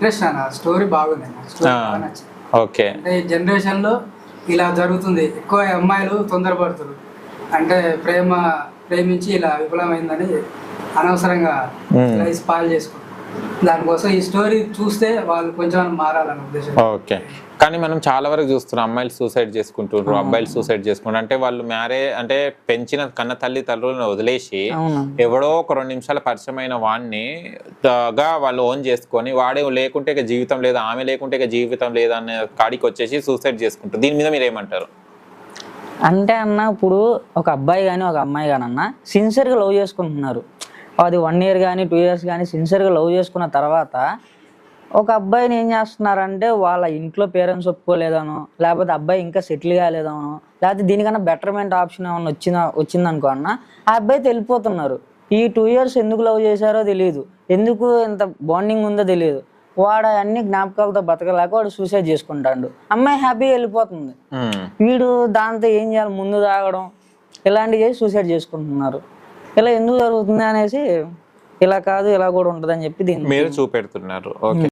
Interest అన్న, story బాగుంది అన్న, స్టోరీ బాగా నచ్చింది. ఓకే. అంటే ఈ జనరేషన్ లో ఇలా జరుగుతుంది, ఎక్కువ అమ్మాయిలు తొందరపడుతారు, అంటే ప్రేమించి ఇలా విఫలమైందని అనవసరంగా ఇలా స్పాయిల్ చేసుకుంటారు. దానికోసం ఈ స్టోరీ చూస్తే వాళ్ళు కొంచెం మారాలని ఉద్దేశం. ఓకే. కానీ మనం చాలా వరకు చూస్తున్నాం అమ్మాయిలు సూసైడ్ చేసుకుంటున్నారు, అబ్బాయిలు సూసైడ్ చేసుకుంటారు. అంటే వాళ్ళు అంటే పెంచిన కన్న తల్లిదండ్రులను వదిలేసి ఎవడో ఒక 2 నిమిషాల పరిచయమైన వాడిని వాళ్ళు ఓన్ చేసుకొని వాడే లేకుంటే ఇక జీవితం లేదా, ఆమె లేకుంటే ఇక జీవితం లేదా అనే కాడికి వచ్చేసి సూసైడ్ చేసుకుంటారు. దీని మీద మీరు ఏమంటారు? అంటే అన్న, ఇప్పుడు ఒక అబ్బాయి కానీ ఒక అమ్మాయి కానీ అన్న సిన్సియర్గా లవ్ చేసుకుంటున్నారు. అది 1 year కానీ 2 years కానీ సిన్సియర్గా లవ్ చేసుకున్న తర్వాత ఒక అబ్బాయిని ఏం చేస్తున్నారంటే వాళ్ళ ఇంట్లో పేరెంట్స్ ఒప్పుకోలేదనో, లేకపోతే అబ్బాయి ఇంకా సెటిల్ కాలేదనో, లేకపోతే దీనికన్నా బెటర్మెంట్ ఆప్షన్ ఏమన్నా వచ్చిందనుకో అన్న, ఆ అబ్బాయితో వెళ్ళిపోతున్నారు. ఈ 2 years ఎందుకు లవ్ చేశారో తెలియదు, ఎందుకు ఇంత బాండింగ్ ఉందో తెలియదు. వాడు అన్ని జ్ఞాపకాలతో బతకలేక వాడు సూసైడ్ చేసుకుంటాడు. అమ్మాయి హ్యాపీగా వెళ్ళిపోతుంది. వీడు దాంతో ఏం చేయాలి, ముందు తాగడం ఇలాంటివి చేసి సూసైడ్ చేసుకుంటున్నారు. ఇలా ఎందుకు జరుగుతుంది అనేసి, ఇలా కాదు ఇలా కూడా ఉంటుంది అని చెప్పి దీన్ని మీరు చూపెడుతున్నారు. ఓకే.